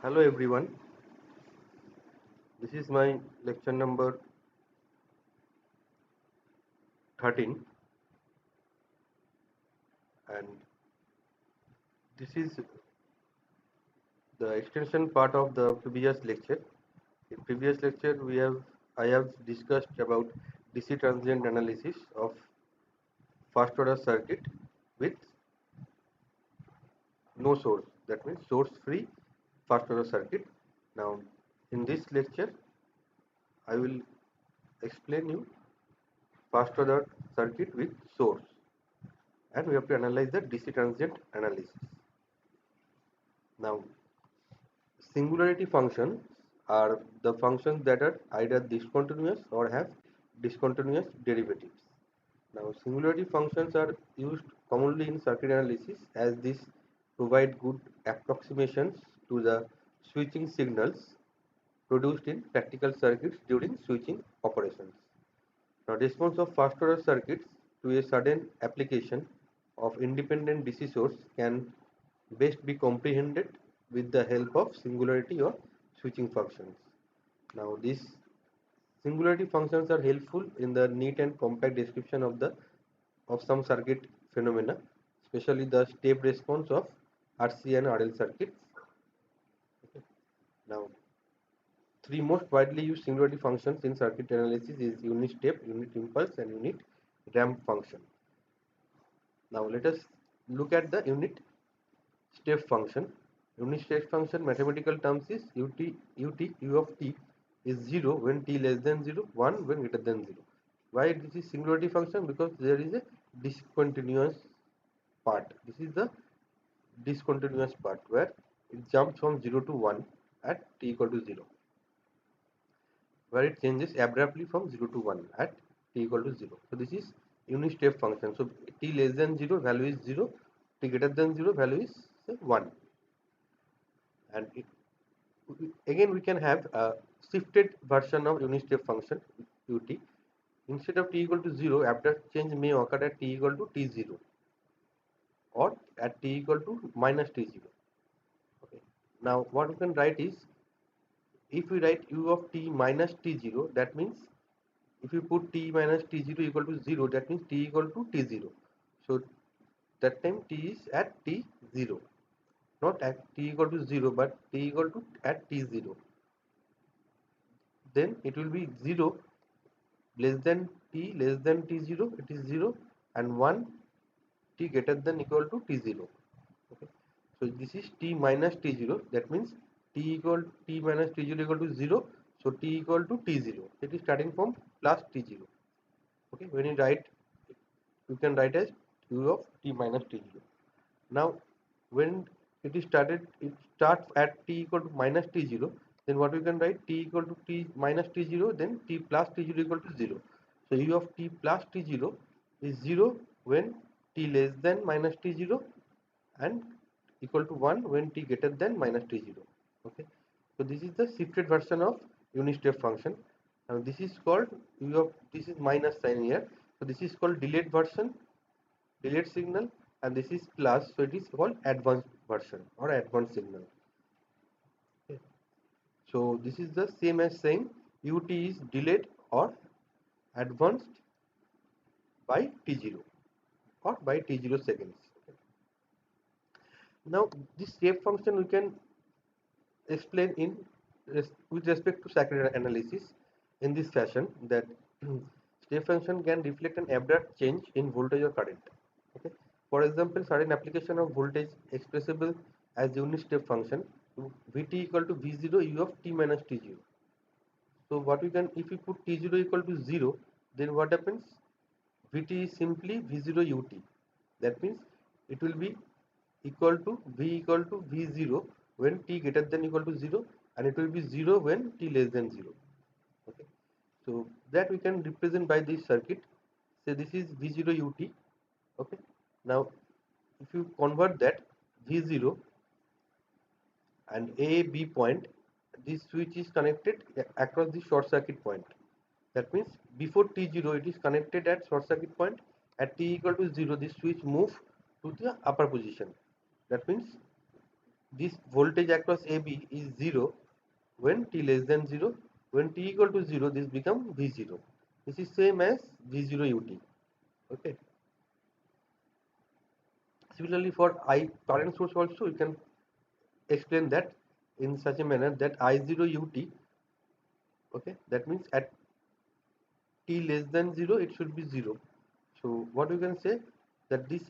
Hello everyone, this is my lecture number 13 and this is the extension part of the previous lecture. In previous lecture I have discussed about DC transient analysis of first order circuit with no source, that means source free first order circuit. Now in this lecture I will explain you first order circuit with source and we have to analyze the DC transient analysis. Now singularity functions are the functions that are either discontinuous or have discontinuous derivatives. Now, singularity functions are used commonly in circuit analysis as these provide good approximations to the switching signals produced in practical circuits during switching operations. Now, response of first order circuits to a sudden application of independent DC source can best be comprehended with the help of singularity or switching functions. Now, these singularity functions are helpful in the neat and compact description of some circuit phenomena, especially the step response of RC and RL circuits. Okay. Now, three most widely used singularity functions in circuit analysis is unit step, unit impulse, and unit ramp function. Now, let us look at the unit step function. Unit step function mathematical terms is u of t is 0 when t less than 0, 1 when greater than 0. Why this is singularity function? Because there is a discontinuous part. This is the discontinuous part where it jumps from 0 to 1 at t equal to 0, where it changes abruptly from 0 to 1 at t equal to 0. So this is unit step function. So t less than 0 value is 0, t greater than 0 value is say 1. And again we can have a shifted version of unit step function ut. Instead of t equal to 0, abrupt change may occur at t equal to t0 or at t equal to minus t0. Okay. Now what we can write is, if we write u of t minus t0, that means if you put t minus t0 equal to 0, that means t equal to t0. So that time t is at t0, not at t equal to 0 but t equal to at t0. Then it will be 0 less than t0, it is 0, and 1 t greater than equal to t0. Okay. So this is t minus t0, that means t minus t0 equal to 0, so t equal to t0, it is starting from plus t0. Okay, when you write, you can write as u of t minus t0. Now when it starts at t equal to minus t0, then what we can write, t equal to t minus t0, then t plus t0 equal to 0. So u of t plus t0 is 0 when t less than minus t0 and equal to 1 when t greater than minus t0. Okay, so this is the shifted version of unit step function. Now this is called u of, this is minus sign here, so this is called delayed version, delayed signal, and this is plus, so it is called advanced version or advanced signal. Okay. So this is the same as saying ut is delayed or advanced by t0 or by t0 seconds. Okay. Now this step function we can explain in with respect to circuit analysis in this fashion, that step function can reflect an abrupt change in voltage or current. Okay. For example, certain application of voltage expressible as unit step function Vt equal to V0 u of t minus t0. So what we can, if we put t0 equal to 0, then what happens? Vt is simply V0 ut. That means it will be equal to V equal to V0 when t greater than equal to 0, and it will be 0 when t less than 0. Okay. So that we can represent by this circuit. Say this is V0 ut. Okay. Now if you convert that V0 and A B point, this switch is connected across the short circuit point. That means before T0 it is connected at short circuit point. At T equal to 0, this switch move to the upper position. That means this voltage across AB is 0 when t less than 0. When t equal to 0, this become V0. This is same as V0 ut. Okay. Similarly, for I current source also, we can explain that in such a manner that I0 ut. Okay, that means at t less than 0, it should be 0. So what we can say, that this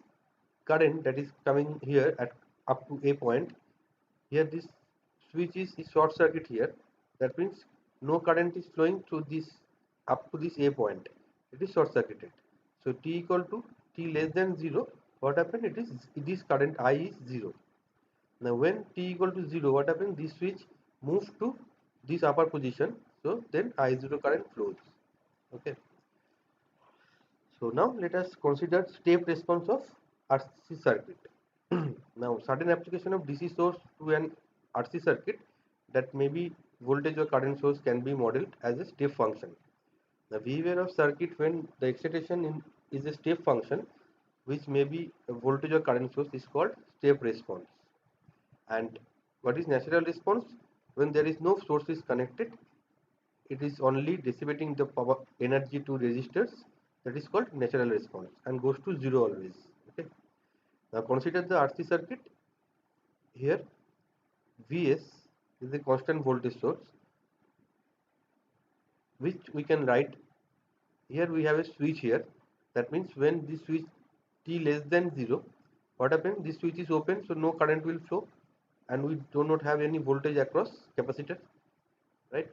current that is coming here at up to a point, here this switch is short circuit here. That means no current is flowing through this up to this a point. It is short circuited. So t equal to t less than 0. What happened? This current I is 0. Now when t equal to 0, what happens? This switch moves to this upper position. So then I0 current flows. Okay. So now let us consider step response of RC circuit. Now certain application of DC source to an RC circuit, that may be voltage or current source, can be modeled as a step function. The behavior of circuit when the excitation is a step function, which may be a voltage or current source, is called step response. And what is natural response? When there is no source is connected, it is only dissipating the power energy to resistors, that is called natural response, and goes to 0 always. Okay. Now consider the RC circuit. Here Vs is a constant voltage source, which we can write. Here we have a switch here. That means when this switch t less than 0, what happens? This switch is open, so no current will flow, and we do not have any voltage across capacitor, right?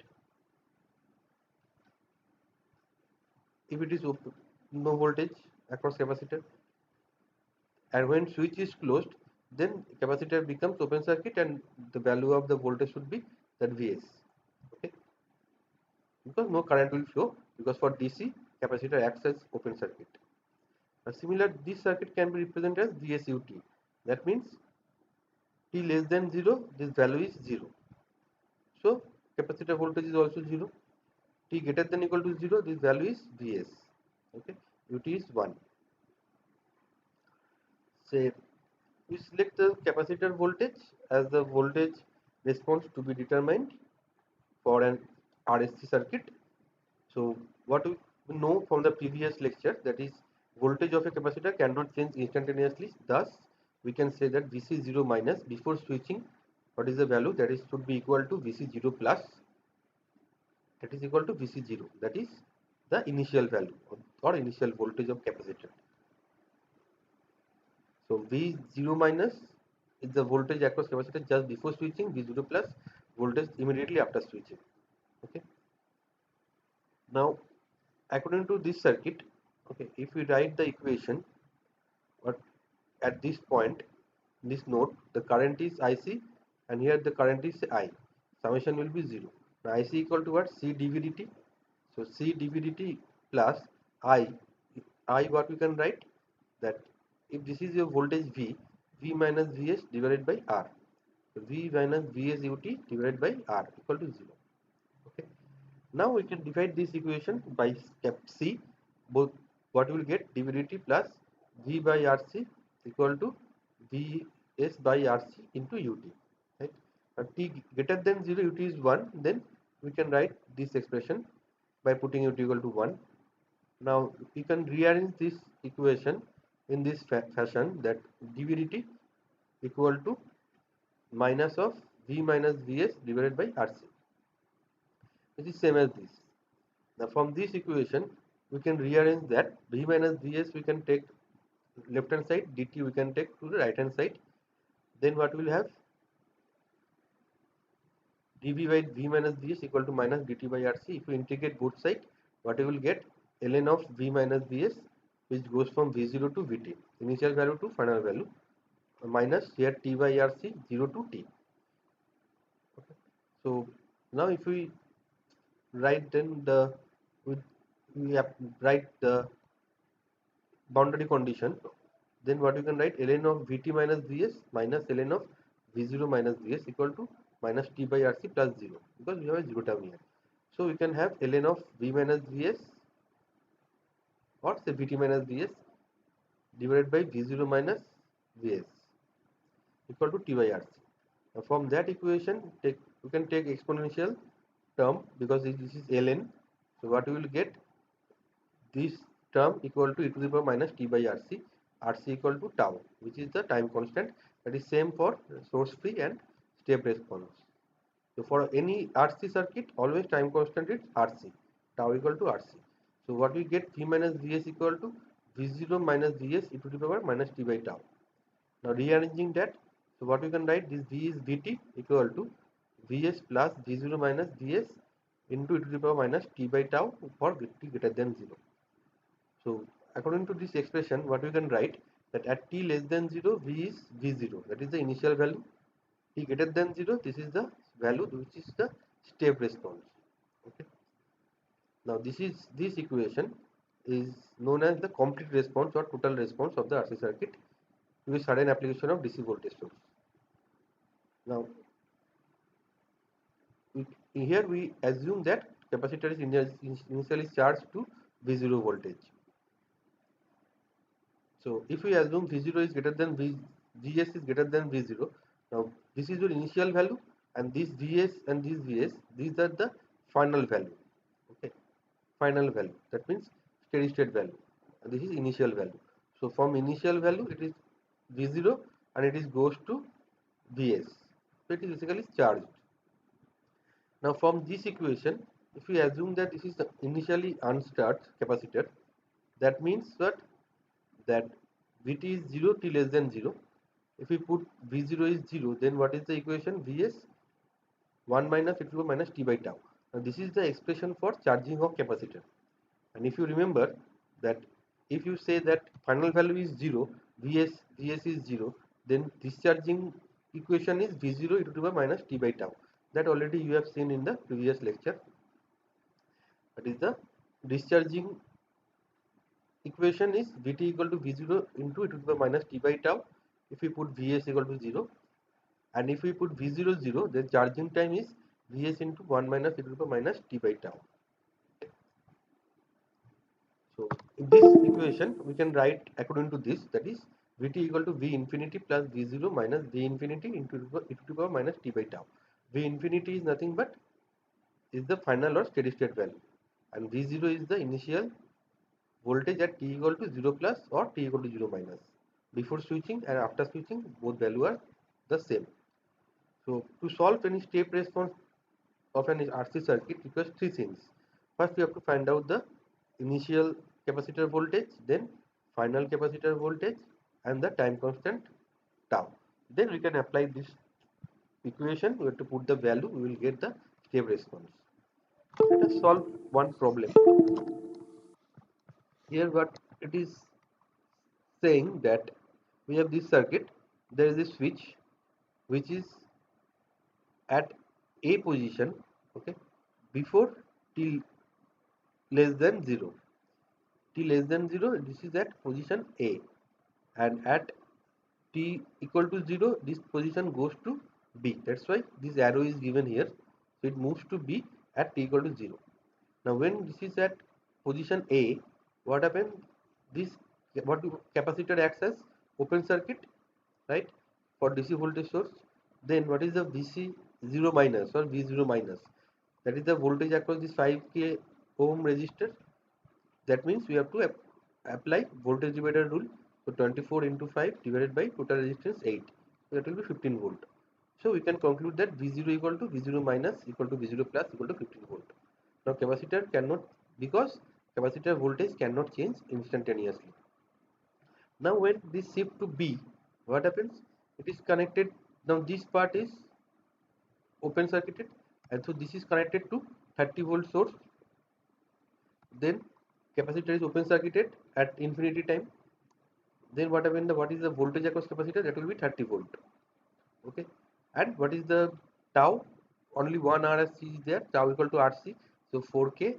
If it is open, no voltage across capacitor, and when switch is closed, then capacitor becomes open circuit, and the value of the voltage should be that Vs. Okay, because no current will flow, because for DC capacitor acts as open circuit. Similar, this circuit can be represented as VSUT. That means t less than 0, this value is 0. So capacitor voltage is also 0. T greater than equal to 0, this value is Vs. Okay, ut is 1. Say we select the capacitor voltage as the voltage response to be determined for an RSC circuit. So what we know from the previous lecture, that is voltage of a capacitor cannot change instantaneously. Thus we can say that Vc0 minus, before switching, what is the value? That is should be equal to Vc0 plus, that is equal to Vc0, that is the initial value or initial voltage of capacitor. So V0 minus is the voltage across capacitor just before switching, V0 plus voltage immediately after switching. Okay. Now according to this circuit, okay, if we write the equation, but at this point, this node, the current is IC, and here the current is I. Summation will be 0. Now IC equal to what? C dV dt. So C dV dt plus I. I, what we can write? That if this is your voltage V, V minus Vs divided by R. So V minus Vs ut divided by R equal to 0. Okay. Now we can divide this equation by step C. Both, what we will get? Dv dt plus V by Rc equal to Vs by Rc into ut. Right? Now t greater than 0, ut is 1. Then we can write this expression by putting ut equal to 1. Now we can rearrange this equation in this fashion, that dv dt equal to minus of V minus Vs divided by Rc, which is same as this. Now from this equation we can rearrange that V minus Vs we can take left hand side, dt we can take to the right hand side. Then what we will have? dv by V minus Vs equal to minus dt by Rc. If we integrate both sides, what we will get? ln of V minus Vs, which goes from V0 to Vt, initial value to final value, minus here t by Rc 0 to t. Okay. So now if we write, then we have write the boundary condition, then what you can write? Ln of Vt minus Vs minus ln of V0 minus Vs equal to minus t by Rc plus 0, because we have a 0 term here. So we can have ln of V minus Vs, or say Vt minus Vs divided by V0 minus Vs equal to t by Rc. From that equation, we can take exponential term because this is ln. So what we will get, this term equal to e to the power minus t by rc, rc equal to tau, which is the time constant. That is same for source free and step response. So for any RC circuit, always time constant is RC, tau equal to RC. So what we get, V minus Vs equal to V0 minus Vs e to the power minus t by tau. Now rearranging that, so what we can write, this V is Vt equal to Vs plus V0 minus Vs into e to the power minus t by tau for t greater than 0. So according to this expression, what we can write, that at t less than 0, V is V0, that is the initial value. T greater than 0, this is the value which is the step response. Okay. Now this equation is known as the complete response or total response of the RC circuit to a sudden application of DC voltage source. Now here we assume that capacitor is initially charged to V0 voltage. So if we assume V0 is greater than Vs is greater than V0, now this is your initial value, and this Vs and this Vs, these are the final value. Okay, final value, that means steady state value, and this is initial value. So from initial value it is V0 and it is goes to Vs. So it is basically charged. Now from this equation, if we assume that this is the initially uncharged capacitor, that means that Vt is 0 t less than 0. If we put V0 is 0, then what is the equation? Vs 1 minus e to the minus t by tau. Now this is the expression for charging of capacitor. And if you remember that if you say that final value is 0, Vs is 0, then discharging equation is V0 e to the power minus t by tau. That already you have seen in the previous lecture. That is the discharging equation is Vt equal to V0 into e to the power minus t by tau if we put Vs equal to 0, and if we put V0 0, then charging time is Vs into 1 minus e to the power minus t by tau. So in this equation we can write according to this, that is Vt equal to V infinity plus V0 minus V infinity into e to the power minus t by tau. V infinity is nothing but is the final or steady state value, and V0 is the initial voltage at t equal to 0 plus or t equal to 0 minus. Before switching and after switching, both value are the same. So to solve any step response of an RC circuit requires three things. First we have to find out the initial capacitor voltage, then final capacitor voltage, and the time constant tau. Then we can apply this equation. We have to put the value, we will get the step response. Let us solve one problem. Here what it is saying, that we have this circuit, there is a switch which is at a position, okay, before t less than 0. T less than 0, this is at position A, and at t equal to 0, this position goes to B. That's why this arrow is given here. So it moves to B at t equal to 0. Now when this is at position A, what happens? This capacitor acts as open circuit, right, for DC voltage source. Then what is the VC 0 minus or V0 minus? That is the voltage across this 5k ohm resistor. That means we have to apply voltage divider rule. So 24 into 5 divided by total resistance 8. So that will be 15 volt. So we can conclude that V0 equal to V0 minus equal to V0 plus equal to 15 volt. Now capacitor cannot, because capacitor voltage cannot change instantaneously. Now when this shift to B, what happens? It is connected. Now this part is open circuited, and so this is connected to 30 volt source. Then capacitor is open circuited at infinity time. Then what happens? What is the voltage across capacitor? That will be 30 volt. Okay. And what is the tau? Only one RC is there. Tau equal to RC. So 4K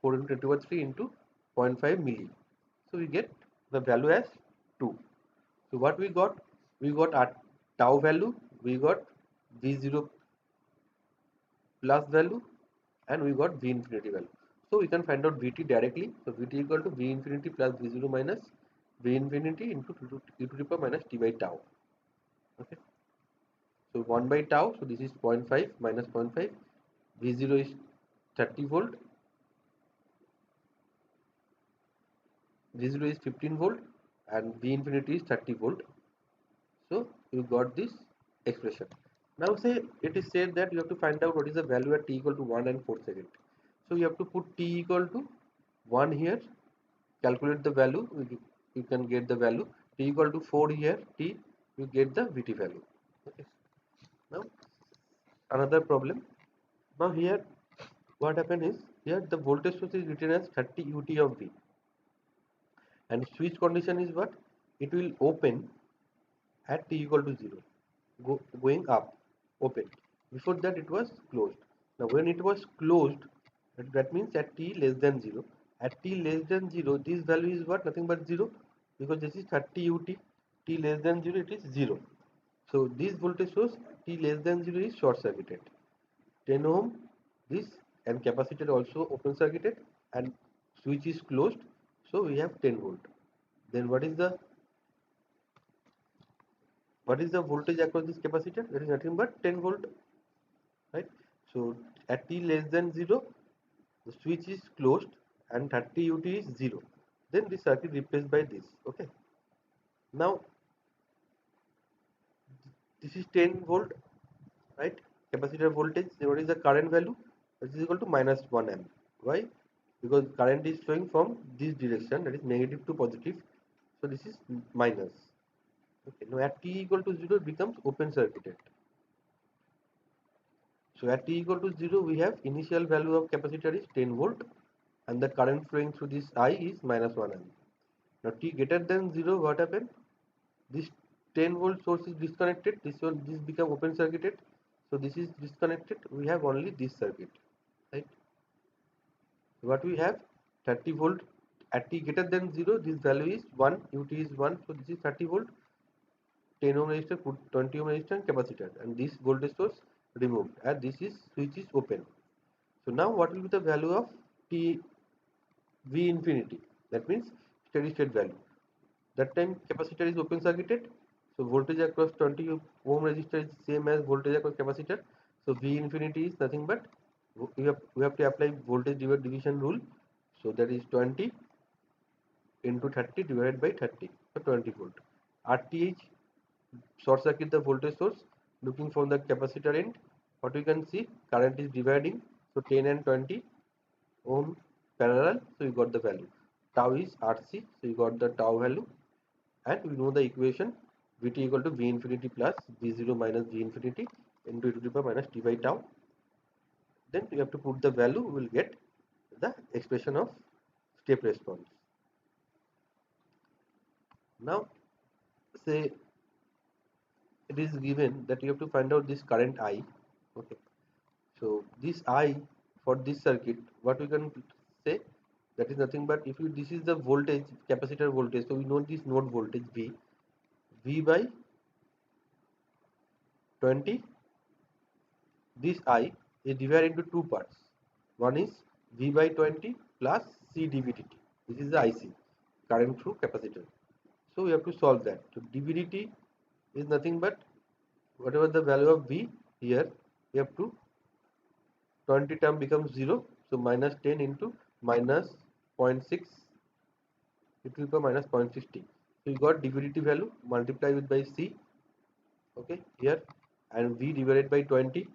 4 into 10 to the 3 into 0.5 milli. So we get the value as 2. So what we got? We got our tau value. We got V0 plus value, and we got V infinity value. So we can find out Vt directly. So Vt equal to V infinity plus V0 minus V infinity into e to the power minus t by tau. Okay. So 1 by tau, so this is 0.5 minus 0.5, V0 is 30 volt, V0 is 15 volt and V infinity is 30 volt. So you got this expression. Now say it is said that you have to find out what is the value at t equal to 1 and 4 second. So you have to put t equal to 1 here, calculate the value, you can get the value. T equal to 4 here, t, you get the Vt value. Okay. Now another problem. Now here what happened is, here the voltage source is written as 30 ut of V, and switch condition is what? It will open at t equal to 0, going up, open. Before that it was closed. Now when it was closed, that means at t less than 0. At t less than 0, this value is what? Nothing but 0, because this is 30 ut. T less than 0, it is 0. So this voltage source t less than 0 is short circuited. 10 ohm this, and capacitor also open circuited, and switch is closed, so we have 10 volt. Then what is the voltage across this capacitor? That is nothing but 10 volt, right? So at t less than 0, the switch is closed and 30 ut is 0. Then this circuit replaced by this. Okay. Now this is 10 volt, right? Capacitor voltage. Then what is the current value? This is equal to minus 1 amp. Why? Because current is flowing from this direction, that is negative to positive. So this is minus. Okay. Now at t equal to 0, it becomes open circuited. So at t equal to 0, we have initial value of capacitor is 10 volt, and the current flowing through this I is minus 1 amp. Now t greater than 0, what happened? This 10 volt source is disconnected, this become open circuited. So this is disconnected, we have only this circuit, right? What we have, 30 volt at t greater than 0, this value is 1, ut is 1, so this is 30 volt, 10 ohm resistor, put 20 ohm resistor and capacitor, and this voltage source removed, and this is switch is open. So now what will be the value of t V infinity? That means steady state value. That time capacitor is open circuited, so voltage across 20 ohm resistor is same as voltage across capacitor. So V infinity is nothing but, we have to apply voltage division rule. So that is 20 into 30 divided by 30, so 20 volt. RTH, short circuit the voltage source, looking from the capacitor end. What you can see, current is dividing, so 10 and 20 ohm parallel, so you got the value. Tau is RC, so you got the tau value, and we know the equation Vt equal to V infinity plus V0 minus V infinity into e to the power minus t by tau. Then you have to put the value, we will get the expression of step response. Now say it is given that you have to find out this current I. Okay, so this I for this circuit, what we can say, that is nothing but, if you, this is the voltage, capacitor voltage, so we know this node voltage V by 20. This I is divided into two parts. One is V by 20 plus C dVdt. This is the IC, current through capacitor. So we have to solve that. So dVdt is nothing but whatever the value of V here, we have to, 20 term becomes 0. So minus 10 into minus 0.6, it will be minus 0.60. So you got dVdt value, multiply with by C, okay, here, and V divided by 20,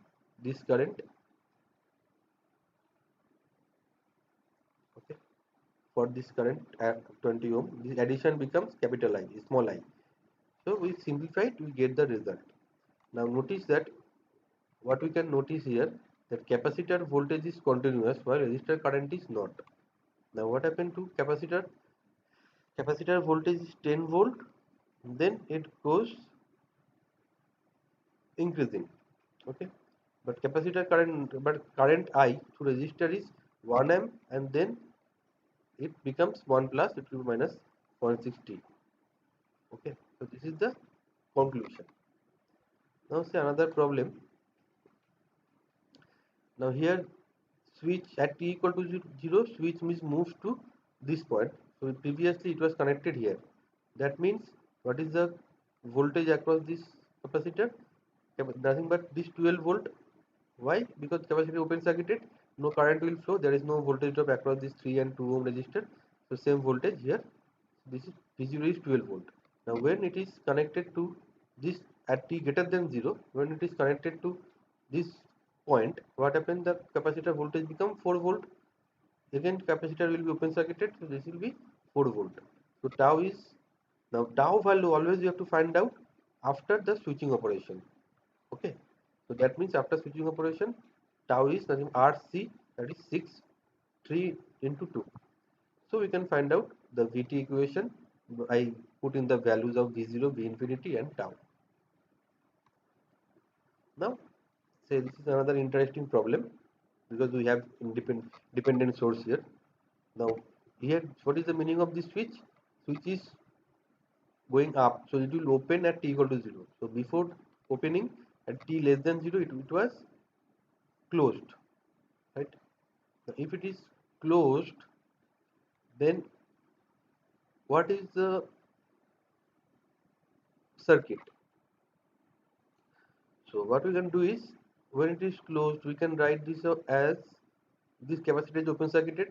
this current, okay, for this current at 20 ohm, this addition becomes capital I, small I. So we simplify it, we get the result. Now notice that, what we can notice here, that capacitor voltage is continuous while resistor current is not. Now what happened to capacitor? Capacitor voltage is 10 volt, then it goes increasing, okay, but current I through resistor is 1 amp, and then it becomes 1 plus, it will be minus 0.60. Okay, so this is the conclusion. Now say another problem. Now here switch at t equal to 0, switch means moves to this point. So previously it was connected here. That means what is the voltage across this capacitor? nothing but this 12 volt. Why? Because capacitor open circuited, no current will flow, there is no voltage drop across this 3 and 2 ohm resistor, so same voltage here. This is T0 is 12 volt. Now when it is connected to this at t greater than 0, when it is connected to this point, what happens, the capacitor voltage become 4 volt. Again capacitor will be open circuited, so this will be 4 volt. So tau is, now tau value always you have to find out after the switching operation. Okay, so that means after switching operation, tau is nothing RC, that is 6 3 into 2. So we can find out the Vt equation by put in the values of V0, V infinity and tau. Now say this is another interesting problem, because we have dependent source here. Now here what is the meaning of this switch? Switch is going up, so it will open at t equal to 0. So before opening at t less than 0, it was closed, right? So if it is closed, then what is the circuit? So what we can do is, when it is closed, we can write this as this capacitor is open circuited,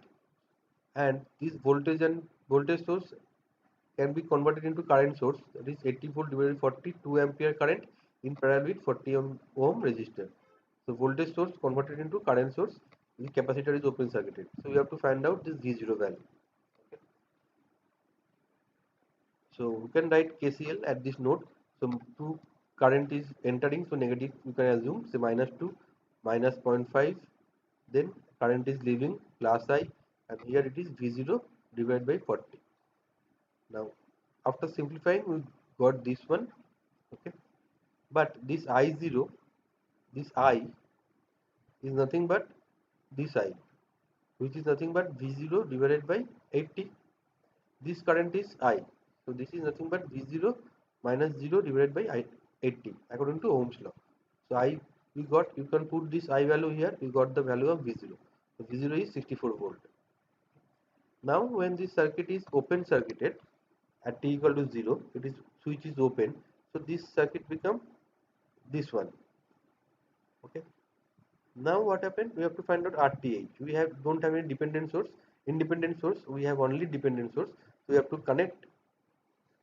and this voltage and voltage source can be converted into current source, that is 80 volt divided by 40, 2 ampere current in parallel with 40 ohm resistor. So voltage source converted into current source, the capacitor is open circuited. So we have to find out this V0 value. Okay. So we can write KCL at this node. So 2 current is entering, so negative you can assume, say -2, minus 0.5, then current is leaving, plus I, and here it is V0 divided by 40. Now after simplifying we got this one. Okay, but this I0, this I is nothing but this I, which is nothing but V0 divided by 80. This current is I, so this is nothing but V0 minus 0 divided by 80 according to Ohm's law. So I, we got, you can put this I value here, we got the value of V0. So V0 is 64 volt. Now when this circuit is open circuited at t equal to 0, it is switch is open, so this circuit become this one. Okay, now what happened, we have to find out RTH. We have don't have any dependent source, independent source, we have only dependent source. So we have to connect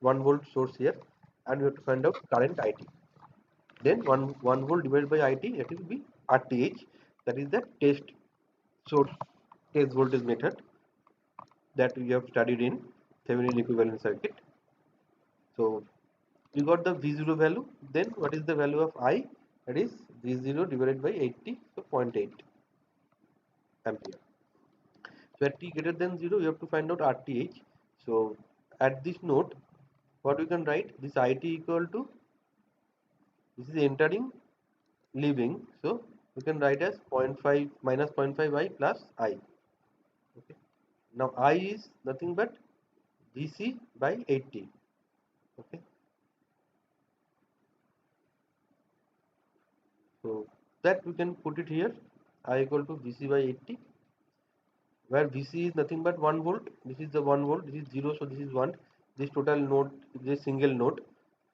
1 volt source here, and we have to find out current IT. Then 1 volt divided by IT, it will be RTH, that is the test source test voltage method that we have studied in Thevenin equivalent circuit. So we got the V0 value, then what is the value of I? That is V0 divided by 80, so 0.8 ampere. So at t greater than 0, you have to find out RTH. So at this node, what we can write, this IT equal to, this is entering, leaving, so we can write as 0.5 minus 0.5 I plus I. Okay, now I is nothing but VC by 80. Okay, so that we can put it here, I equal to VC by 80, where VC is nothing but 1 volt, this is the 1 volt, this is 0, so this is 1, this total node is a single node,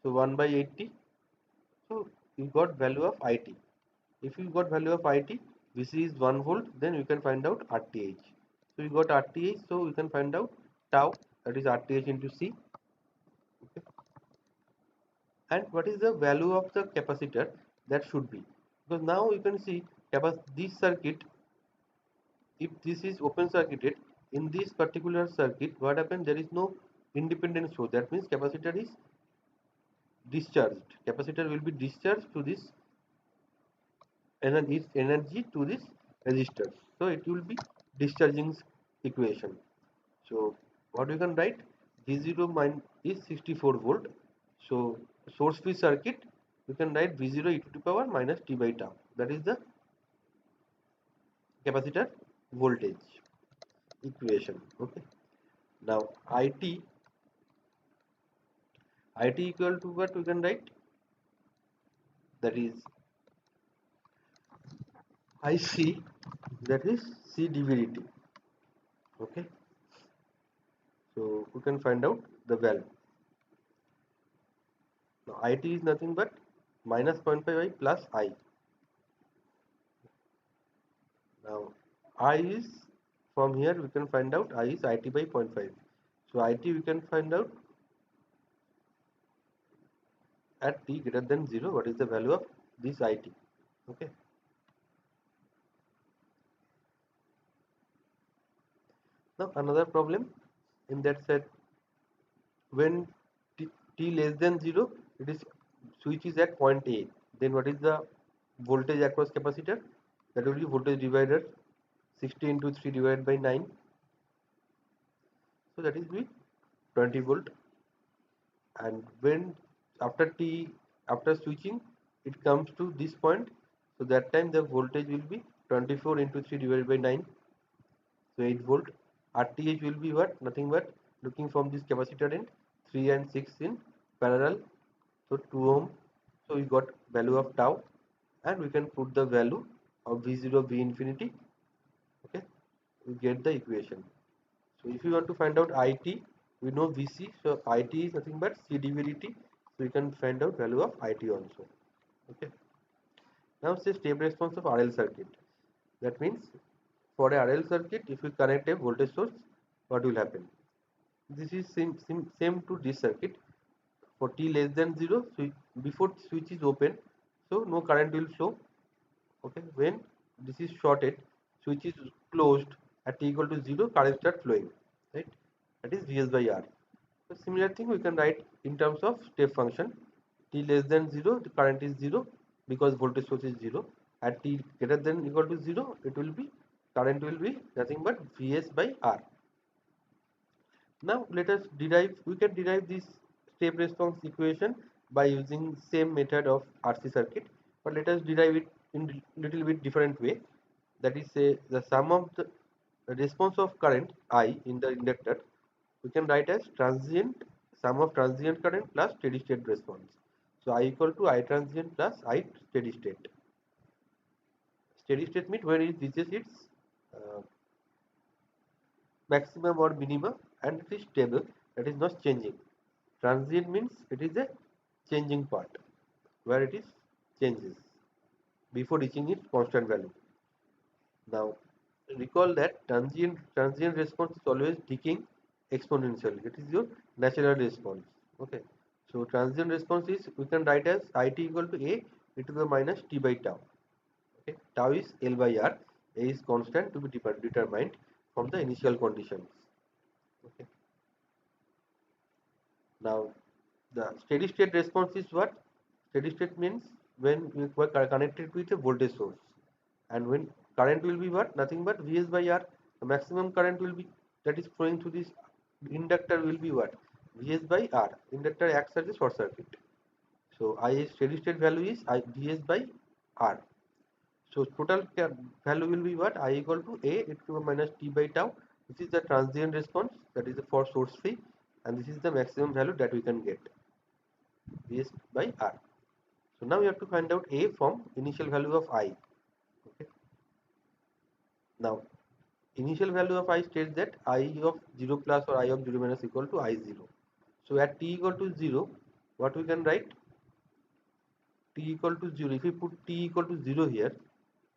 so 1 by 80. So you got value of IT. If you got value of IT, VC is 1 volt, then you can find out RTH. So you got RTH, so you can find out tau, that is RTH into C. Okay. And what is the value of the capacitor, that should be, because now you can see this circuit, if this is open circuited, in this particular circuit, what happens, there is no independent source, that means capacitor is discharged, capacitor will be discharged to this, and its energy to this resistor, so it will be discharging equation. So what we can write, V0 is 64 volt, so source free circuit, you can write V0 e to the power minus t by tau, that is the capacitor voltage equation. Okay, now IT equal to what we can write, that is IC, that is C dVdt. Okay, so we can find out the value. Now IT is nothing but minus 0.5 I plus I. Now I is, from here we can find out I is IT by 0.5. So IT we can find out at t greater than 0 what is the value of this IT. Okay. Now another problem in that set, when t less than 0, it is switch is at point A, then what is the voltage across capacitor? That will be voltage divider, 60 into 3 divided by 9, so that is be 20 volt. And when after t, after switching, it comes to this point, so that time the voltage will be 24 into 3 divided by 9, so 8 volt. RTH will be what? Nothing but, looking from this capacitor end, 3 and 6 in parallel, so 2 ohm. So we got value of tau, and we can put the value of V0 V infinity. Okay, we get the equation. So if you want to find out IT, we know VC, so IT is nothing but C dVdt, so we can find out value of IT also. Okay. Now say step response of RL circuit. That means for a RL circuit, if we connect a voltage source, what will happen? This is same to this circuit. For t less than 0, before switch is open, so no current will flow. Okay, when this is shorted, switch is closed, at t equal to 0, current start flowing, right? That is Vs by R. So similar thing we can write in terms of step function. T less than 0, the current is 0 because voltage source is 0. At t greater than equal to 0, it will be, current will be nothing but Vs by R. Now let us derive, we can derive this step response equation by using same method of RC circuit, but let us derive it in little bit different way. That is, say the sum of the response of current I in the inductor, we can write as transient, sum of transient current plus steady state response. So I equal to I transient plus I steady state. Steady state means when it reaches its uh, maximum or minimum and it is stable, that is not changing. Transient means it is a changing part where it is changes before reaching its constant value. Now recall that transient response is always decaying exponentially. It is your natural response. Okay. So transient response is, we can write as it equal to a e to the minus t by tau. Okay. Tau is L by R. A is constant to be determined from the initial conditions. Okay. Now the steady state response is what? Steady state means when we were connected with a voltage source, and when current will be what? Nothing but Vs by R. The maximum current will be, that is flowing through this inductor, will be what? Vs by R. Inductor acts as a short circuit. So I steady state value is Vs by R. So total value will be what? I equal to a e to the minus t by tau. This is the transient response, that is for source free, and this is the maximum value that we can get, Vs by R. So now we have to find out a from initial value of I. Okay. Now initial value of I states that I of 0 plus or I of 0 minus equal to I0. So at t equal to 0, what we can write? T equal to 0. If we put t equal to 0 here,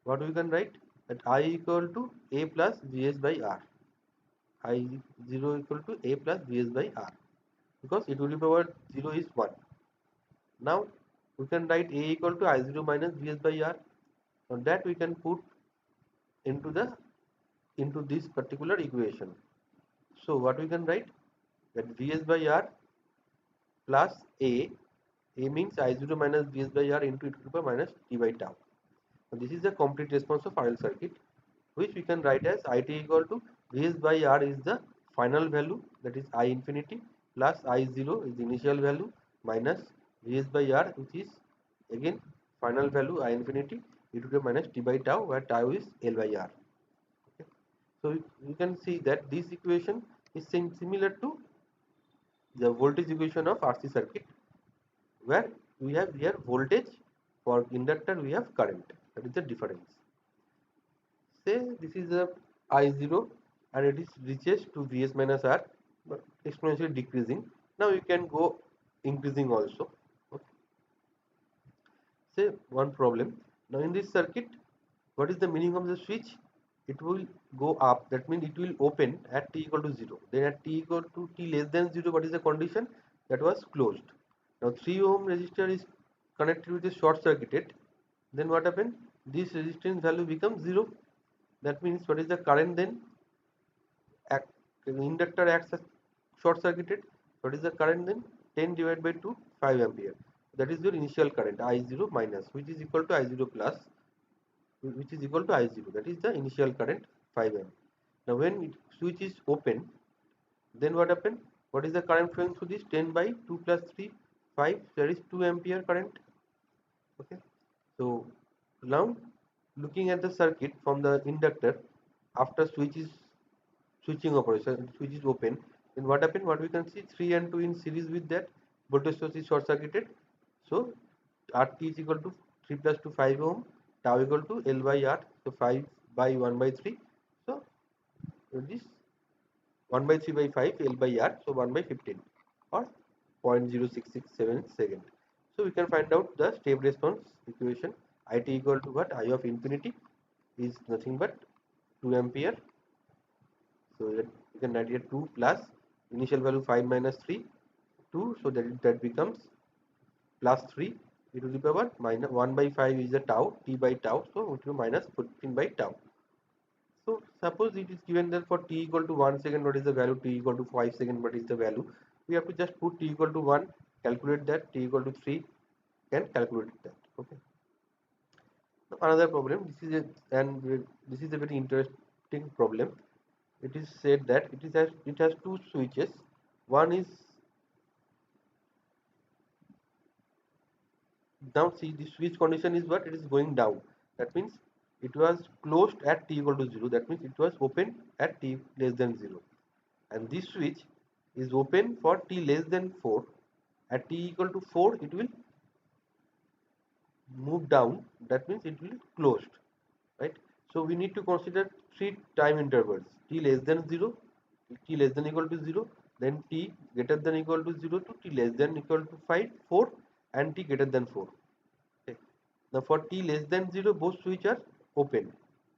what we can write? That I equal to a plus Vs by R. I0 equal to a plus Vs by R, because e to the power 0 is 1. Now we can write a equal to I0 minus Vs by R. Now that we can put into the, into this particular equation. So what we can write? That Vs by R plus a means I0 minus Vs by R into e to the power minus t by tau. So this is the complete response of RL circuit, which we can write as IT equal to Vs by R is the final value, that is I infinity, plus I0 is the initial value, minus Vs by R, which is again final value I infinity e to the minus t by tau, where tau is L by R. Okay. So you can see that this equation is similar to the voltage equation of RC circuit, where we have here voltage, for inductor we have current. That is the difference. Say this is a I0 and it is reaches to Vs minus R, but exponentially decreasing. Now you can go increasing also. Okay. say one problem. Now in this circuit, what is the meaning of the switch? It will go up, that means it will open at t equal to 0. Then at t equal to t less than 0, what is the condition? That was closed. Now 3 ohm resistor is connected with a short circuited. Then what happened? This resistance value becomes 0. That means what is the current then? The inductor acts as short circuited. What is the current then? 10 divided by 2, 5 ampere. That is your initial current I0 minus, which is equal to I0 plus, which is equal to I0. That is the initial current 5 amp. Now when switch is open, then what happened? What is the current flowing through this? 10 by 2 plus 3, 5. That is 2 ampere current. Okay. So now looking at the circuit from the inductor, after switching operation, switch is open, then what happened? What we can see, 3 and 2 in series with that, voltage source is short circuited. So RT is equal to 3 plus 2, 5 ohm, tau equal to L by R, so 5 by 1 by 3. So this 1 by 3 by 5 L by R, so 1 by 15 or 0.0667 second. So we can find out the step response equation. IT equal to what? I of infinity is nothing but 2 ampere. So that we can write here 2 plus initial value 5 minus 3, 2. So that becomes plus 3 e to the power minus 1 by 5 is the tau, t by tau. So it will minus 14 by tau. So suppose it is given that for t equal to 1 second, what is the value? T equal to 5 second, what is the value? We have to just put t equal to 1, calculate that. T equal to 3, can calculate that. Okay. Now another problem. This is a very interesting problem. It is said that it has two switches. One is, now see, the switch condition is what? It is going down. That means it was closed at t equal to 0. That means it was open at t less than 0. And this switch is open for t less than 4. At t equal to 4, it will move down. That means it will closed, right? So we need to consider three time intervals: t less than 0, t less than equal to 0, then t greater than equal to 0 to t less than equal to 5, 4, and t greater than 4. Okay. Now for t less than 0, both switch are open.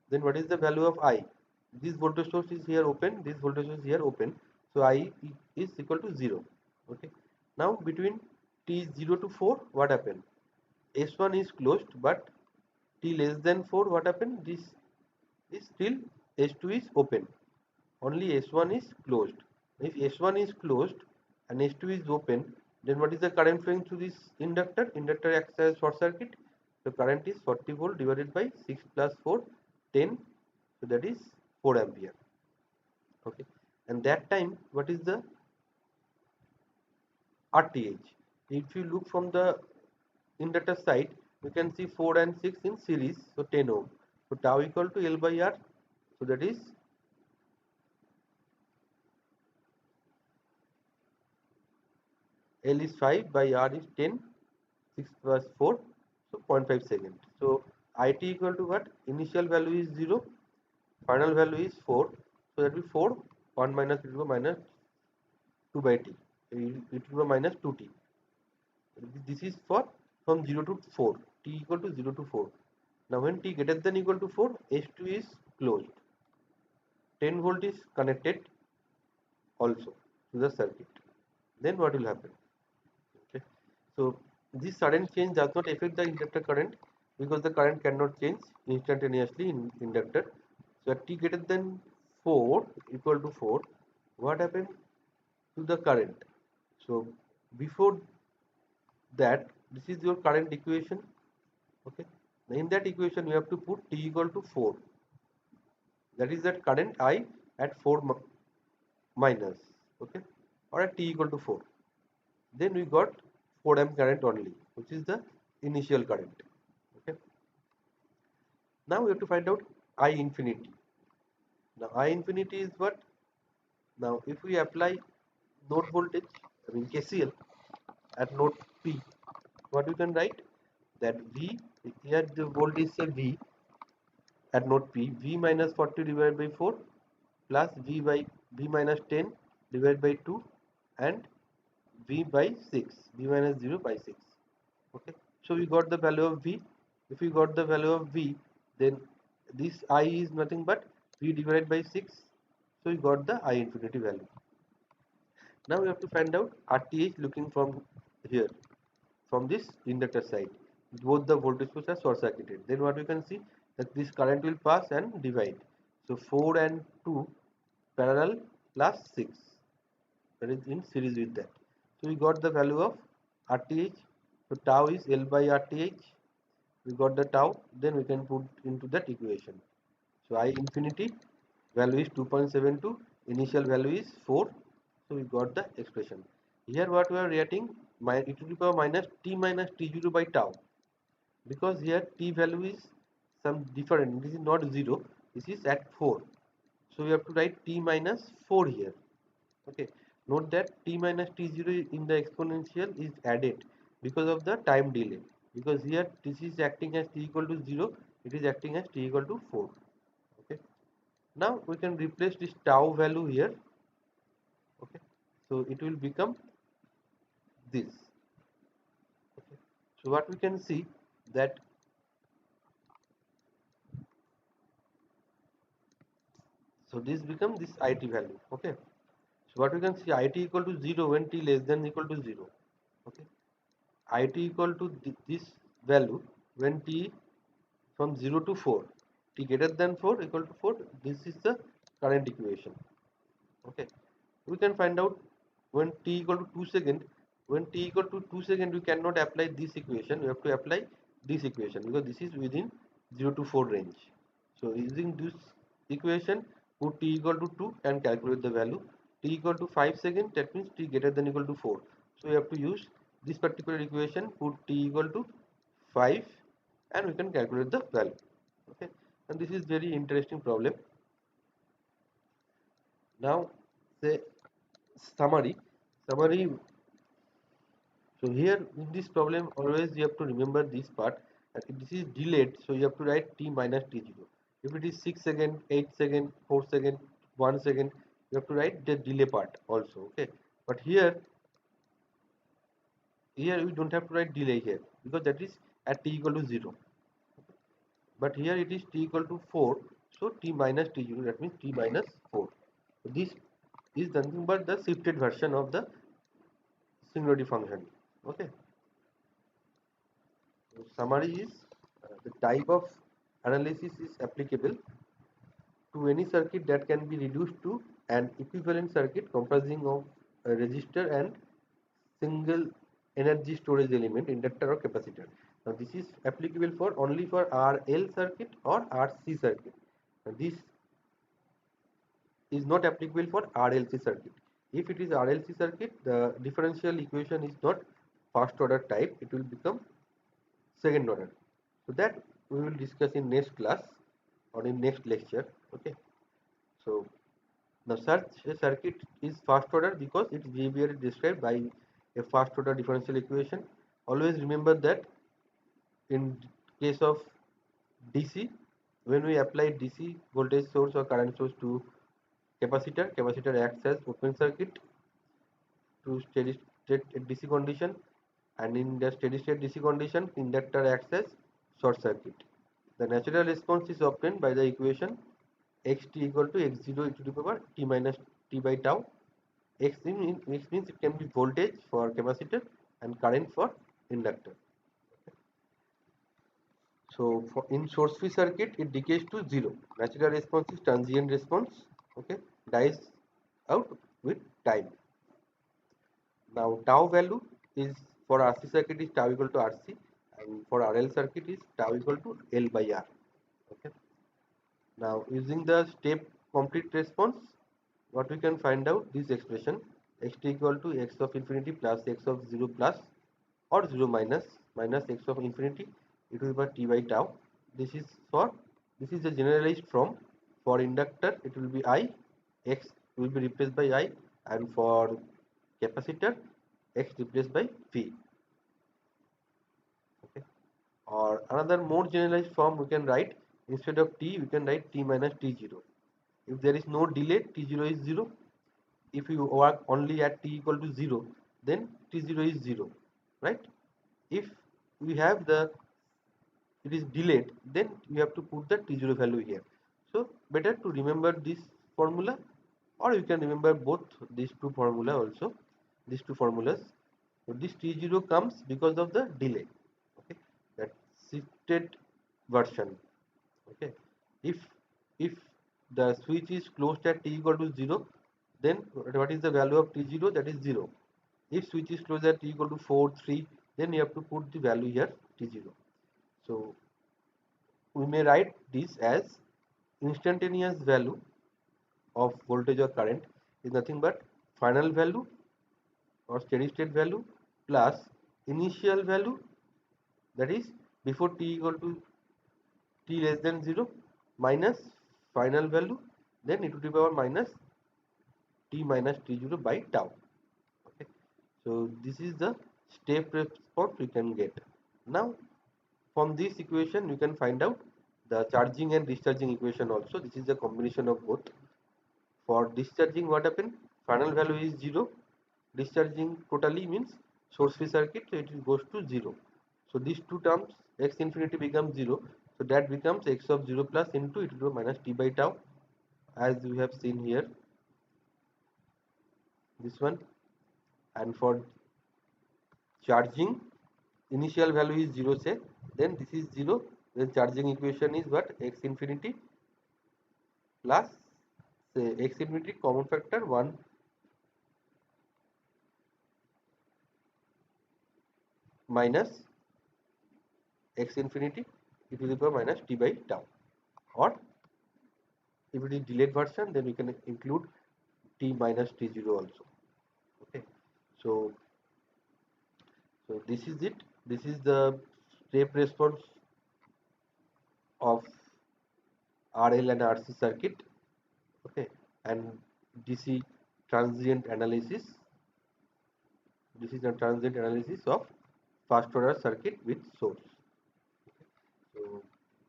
Then what is the value of I? This voltage source is here open, this voltage source is here open. So I is equal to 0. Okay. Now between t 0 to 4, what happened? S1 is closed, but t less than 4, what happened? This is still S2 is open. Only S1 is closed. If S1 is closed and S2 is open, then what is the current flowing through this inductor? Inductor acts as short circuit. So current is 40 volt divided by 6 plus 4, 10. So that is 4 ampere. Okay. And that time, what is the RTH? If you look from the inductor side, you can see 4 and 6 in series, so 10 ohm. So tau equal to L by R. So that is L is 5 by R is 10, 6 plus 4, so 0.5 second. So IT equal to what? Initial value is 0, final value is 4. So that will be 4, 1 minus it will be minus 2 by t. It will be minus 2t. This is for from 0 to 4, t equal to 0 to 4. Now when t greater than equal to 4, S2 is closed. 10 volt is connected also to the circuit. Then what will happen? Okay. So this sudden change does not affect the inductor current because the current cannot change instantaneously in inductor. So at t greater than 4 equal to 4, what happened to the current? So before that, this is your current equation. Okay. Now in that equation, you have to put t equal to 4. That is that current I at 4 minus, okay, or at t equal to 4. Then we got 4 amp current only, which is the initial current. Okay. Now we have to find out I infinity. Now I infinity is what? Now if we apply node voltage, I mean KCL at node P, what we can write? That V, here the voltage say V at node P, V minus 40 divided by 4 plus V minus 10 divided by 2 and V by 6, V minus 0 by 6. Okay. So we got the value of V. If we got the value of V, then this I is nothing but V divided by 6. So we got the I infinity value. Now we have to find out RTH looking from here, from this inductor side. Both the voltage sources are short circuited. Then what we can see, that this current will pass and divide. So 4 and 2 parallel plus 6, that is in series with that. So we got the value of RTH. So tau is L by RTH. We got the tau, then we can put into that equation. So I infinity value is 2.72, initial value is 4. So we got the expression. Here what we are writing, e to the power minus t minus t0 by tau, because here t value is some different. This is not 0, this is at 4. So we have to write t minus 4 here. Okay, note that t minus t0 in the exponential is added because of the time delay, because here this is acting as t equal to 0, it is acting as t equal to 4. Okay, now we can replace this tau value here. Okay, so it will become this. Okay, so what we can see, that so this become this it value. Okay, so what we can see, it equal to 0 when t less than equal to 0. Okay, it equal to this value when t from 0 to 4, t greater than 4 equal to 4. This is the current equation. Okay, we can find out when t equal to 2 second. When t equal to 2 second, we cannot apply this equation, we have to apply this equation, because this is within 0 to 4 range. So using this equation, put t equal to 2 and calculate the value. T equal to 5 second, that means t greater than equal to 4. So we have to use this particular equation, put t equal to 5, and we can calculate the value. Okay, and this is very interesting problem. Now say summary. So here in this problem, always you have to remember this part, that if this is delayed, so you have to write t minus t0. If it is 6 second, 8 second, 4 second, 1 second, you have to write the delay part also. Okay, but here we don't have to write delay here, because that is at t equal to 0. But here it is t equal to 4, so t minus t0, that means t minus 4. So this is nothing but the shifted version of the singularity function. Okay. So summary is, the type of analysis is applicable to any circuit that can be reduced to an equivalent circuit comprising of a resistor and single energy storage element, inductor or capacitor. Now this is applicable for only for RL circuit or RC circuit. Now this is not applicable for RLC circuit. If it is RLC circuit, the differential equation is not first order type, it will become second order. So that we will discuss in next class or in next lecture. Okay, so now such a circuit is first order because its behavior is described by a first order differential equation. Always remember that in case of DC, when we apply DC voltage source or current source to capacitor acts as open circuit to steady state DC condition, and in the steady state DC condition, inductor acts as short circuit. The natural response is obtained by the equation xt equal to x0 e to the power t minus t by tau. X means it can be voltage for capacitor and current for inductor. So in source free circuit, it decays to 0. Natural response is transient response. Okay, dies out with time. Now tau value is for RC circuit is tau equal to RC, and for RL circuit is tau equal to L by R. Okay. Now using the step complete response, what we can find out, this expression xt equal to x of infinity plus x of 0 plus or 0 minus x of infinity e to the power t by tau. This is for, this is the generalized form. For inductor it will be I, x will be replaced by I, and for capacitor x replaced by V. Okay. Or another more generalized form we can write, instead of t we can write t minus t0. If there is no delay, t0 is 0. If you work only at t equal to 0, then t0 is 0, right? If we have the, it is delayed, then you have to put the t0 value here. So better to remember this formula, or you can remember both these two formula also, these two formulas. So this t0 comes because of the delay, okay, that shifted version. Okay, if if the switch is closed at t equal to 0, then what is the value of t0? That is 0. If switch is closed at t equal to 4, 3, then you have to put the value here t0. So we may write this as instantaneous value of voltage or current is nothing but final value or steady state value plus initial value, that is before t equal to t less than 0, minus final value, then e to the power minus t minus t0 by tau. Okay, so this is the step response we can get. Now from this equation you can find out the charging and discharging equation also. This is a combination of both. For discharging, what happened? Final value is 0. Discharging totally means source free circuit, so it goes to 0. So these two terms, x infinity becomes 0. So that becomes x of 0 plus into e to the minus t by tau, as we have seen here, this one. And for charging, initial value is 0 say, then this is 0, then charging equation is what? X infinity plus, say, x infinity common factor 1 minus x infinity e to the power minus t by tau, or if it is delayed version, then we can include t minus t0 also. Okay, so this is it. This is the step response of RL and RC circuit. Okay, and DC transient analysis. This is a transient analysis of first order circuit with source. So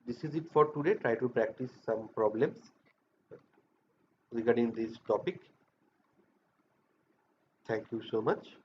this is it for today. Try to practice some problems regarding this topic. Thank you so much.